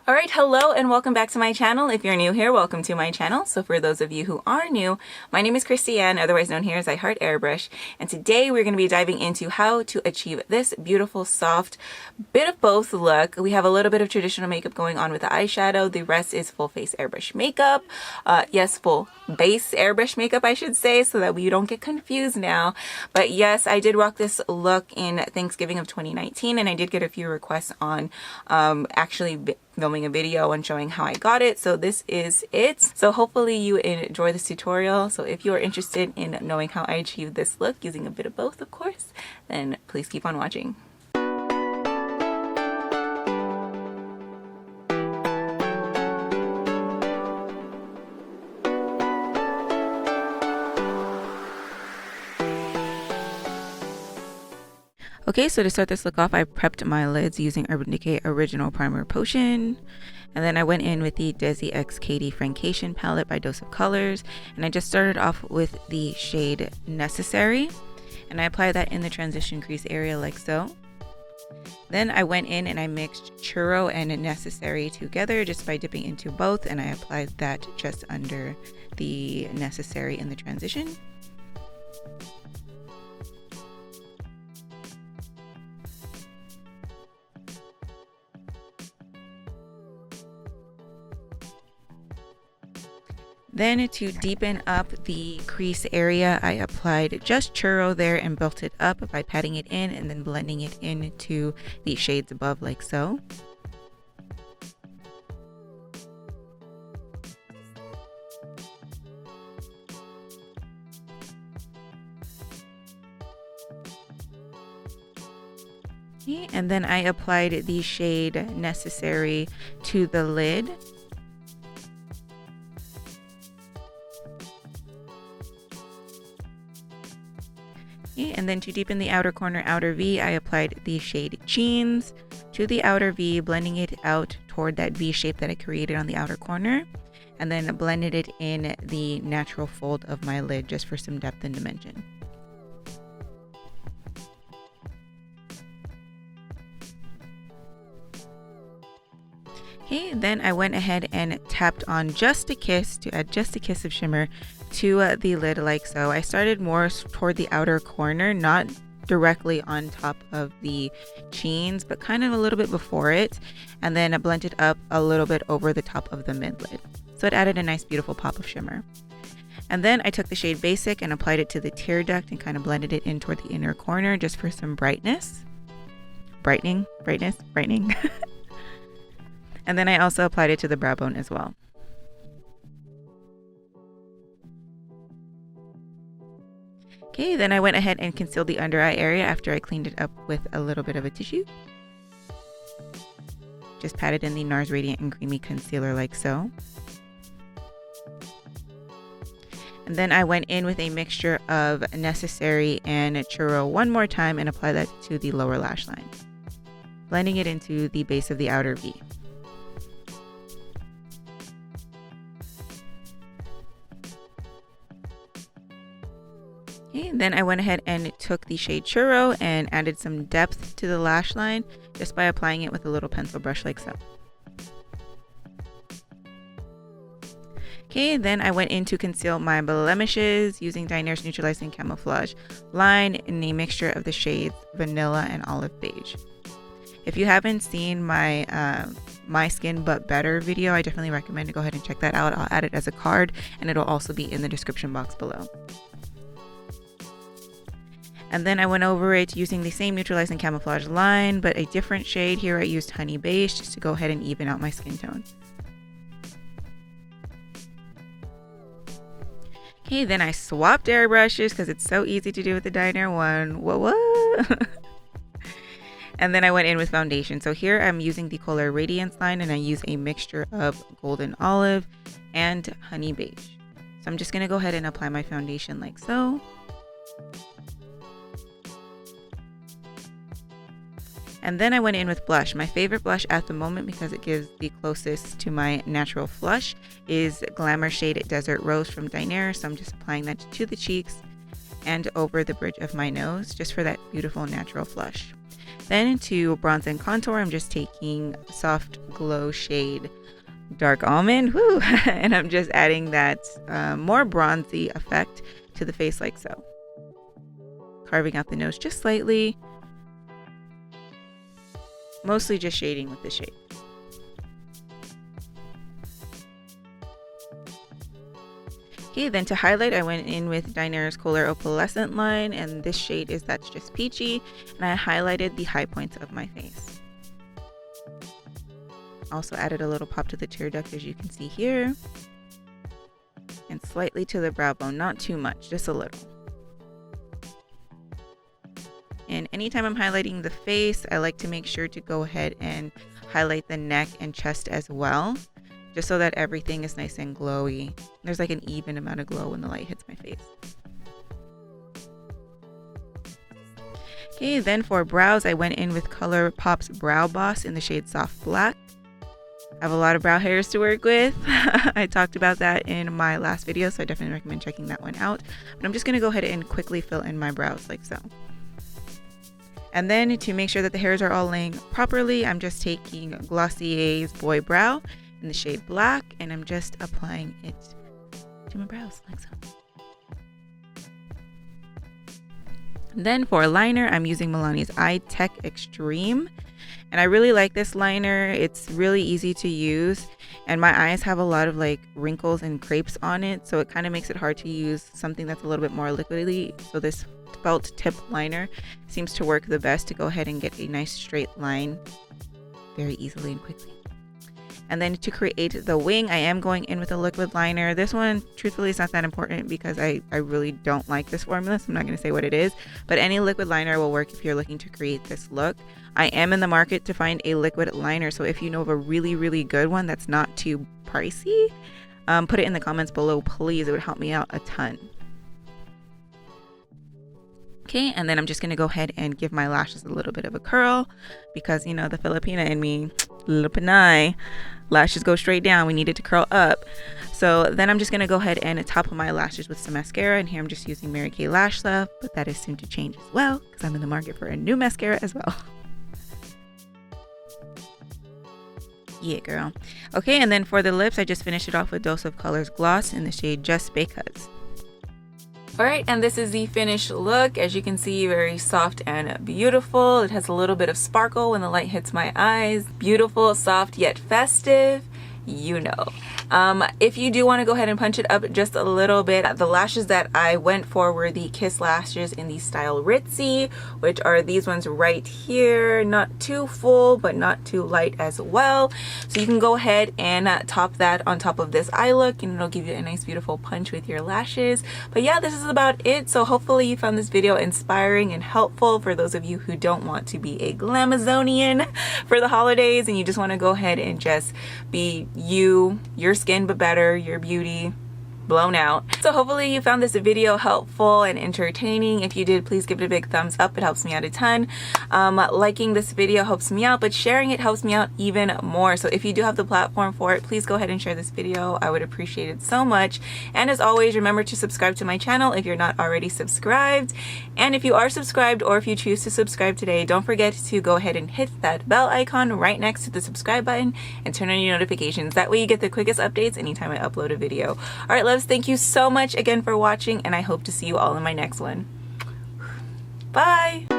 Alright, hello and welcome back to my channel. If you're new here, welcome to my channel. So for those of you who are new, my name is Christiane, otherwise known here as IHEARTAIRBRUSH, and today we're going to be diving into how to achieve this beautiful, soft, bit of both look. We have a little bit of traditional makeup going on with the eyeshadow. The rest is full face airbrush makeup. Yes, full base airbrush makeup, I should say, so that we don't get confused now. But yes, I did rock this look in Thanksgiving of 2019, and I did get a few requests on actually filming a video and showing how I got it. So this is it. So hopefully you enjoy this tutorial. So if you are interested in knowing how I achieved this look using a bit of both, of course, then please keep on watching. Okay, so to start this look off, I prepped my lids using Urban Decay Original Primer Potion. And then I went in with the DesixKaty Friendcation palette by Dose of Colors. And I just started off with the shade Necessary. And I applied that in the transition crease area like so. Then I went in and I mixed Churro and Necessary together just by dipping into both. And I applied that just under the Necessary in the transition. Then to deepen up the crease area, I applied just Churro there and built it up by patting it in and then blending it into the shades above like so. Okay, and then I applied the shade Necessary to the lid. And then to deepen the outer corner outer V, I applied the shade Cheens to the outer V, blending it out toward that V shape that I created on the outer corner, and then blended it in the natural fold of my lid just for some depth and dimension. Okay, then I went ahead and tapped on just a kiss to add just a kiss of shimmer to the lid like so. I started more toward the outer corner, not directly on top of the Cheens, but kind of a little bit before it, and then I blended up a little bit over the top of the mid lid. So it added a nice beautiful pop of shimmer. And then I took the shade Basic and applied it to the tear duct and kind of blended it in toward the inner corner just for some brightness. Brightening. And then I also applied it to the brow bone as well. Okay, then I went ahead and concealed the under eye area after I cleaned it up with a little bit of a tissue. Just patted in the NARS Radiant and Creamy Concealer like so. And then I went in with a mixture of Necessary and Churro one more time and applied that to the lower lash line, blending it into the base of the outer V. Okay, then I went ahead and took the shade Churro and added some depth to the lash line just by applying it with a little pencil brush like so. Okay, then I went in to conceal my blemishes using Dinair's Neutralizing Camouflage line in a mixture of the shades Vanilla and Olive Beige. If you haven't seen my My Skin But Better video, I definitely recommend to go ahead and check that out. I'll add it as a card and it'll also be in the description box below. And then I went over it using the same Neutralizing Camouflage line, but a different shade. Here I used Honey Beige just to go ahead and even out my skin tone. Okay, then I swapped airbrushes because it's so easy to do with the Dinair ONE. Whoa. And then I went in with foundation. So here I'm using the Colair Radiance line and I use a mixture of Golden Olive and Honey Beige. So I'm just going to go ahead and apply my foundation like so. And then I went in with blush. My favorite blush at the moment, because it gives the closest to my natural flush, is Glamour shade Desert Rose from Dinair. So I'm just applying that to the cheeks and over the bridge of my nose just for that beautiful natural flush. Then to bronze and contour, I'm just taking Soft Glow shade Dark Almond, woo, and I'm just adding that more bronzy effect to the face like so. Carving out the nose just slightly. Mostly just shading with the shade. Okay, then to highlight, I went in with Dinair's Colair Opalescent line, and this shade is That's Just Peachy, and I highlighted the high points of my face. Also added a little pop to the tear duct, as you can see here, and slightly to the brow bone, not too much, just a little. And anytime I'm highlighting the face, I like to make sure to go ahead and highlight the neck and chest as well, just so that everything is nice and glowy. There's like an even amount of glow when the light hits my face. Okay, then for brows, I went in with ColourPop's Brow Boss in the shade Soft Black. I have a lot of brow hairs to work with. I talked about that in my last video, so I definitely recommend checking that one out. But I'm just going to go ahead and quickly fill in my brows like so. And then to make sure that the hairs are all laying properly, I'm just taking Glossier's Boy Brow in the shade Black, and I'm just applying it to my brows like so. Then for liner, I'm using Milani's Eye Tech Extreme, and I really like this liner. It's really easy to use, and my eyes have a lot of like wrinkles and crepes on it, so it kind of makes it hard to use something that's a little bit more liquidy. So this felt tip liner seems to work the best to go ahead and get a nice straight line very easily and quickly. And then to create the wing, I am going in with a liquid liner. This one, truthfully, is not that important because I really don't like this formula, so I'm not going to say what it is. But any liquid liner will work if you're looking to create this look. I am in the market to find a liquid liner, so if you know of a really, really good one that's not too pricey, put it in the comments below, please. It would help me out a ton. Okay, and then I'm just going to go ahead and give my lashes a little bit of a curl because, you know, the Filipina in me, little panay, lashes go straight down. We need it to curl up. So then I'm just going to go ahead and top my lashes with some mascara. And here I'm just using Mary Kay Lash Love, but that is soon to change as well because I'm in the market for a new mascara as well. Yeah, girl. Okay, and then for the lips, I just finished it off with Dose of Colors Gloss in the shade Just BaeCause. Alright, and this is the finished look. As you can see, very soft and beautiful. It has a little bit of sparkle when the light hits my eyes. Beautiful, soft, yet festive. You know. If you do want to go ahead and punch it up just a little bit, the lashes that I went for were the Kiss lashes in the style Ritzy, which are these ones right here. Not too full, but not too light as well. So you can go ahead and top that on top of this eye look, and it'll give you a nice beautiful punch with your lashes. But yeah, this is about it. So hopefully you found this video inspiring and helpful for those of you who don't want to be a Glamazonian for the holidays and you just want to go ahead and just be you, your skin but better, your beauty blown out. So hopefully you found this video helpful and entertaining. If you did, please give it a big thumbs up. It helps me out a ton. Liking this video helps me out, but sharing it helps me out even more. So if you do have the platform for it, please go ahead and share this video. I would appreciate it so much. And as always, remember to subscribe to my channel if you're not already subscribed. And if you are subscribed, or if you choose to subscribe today, don't forget to go ahead and hit that bell icon right next to the subscribe button and turn on your notifications. That way you get the quickest updates anytime I upload a video. All right, loves, thank you so much again for watching, and I hope to see you all in my next one. Bye!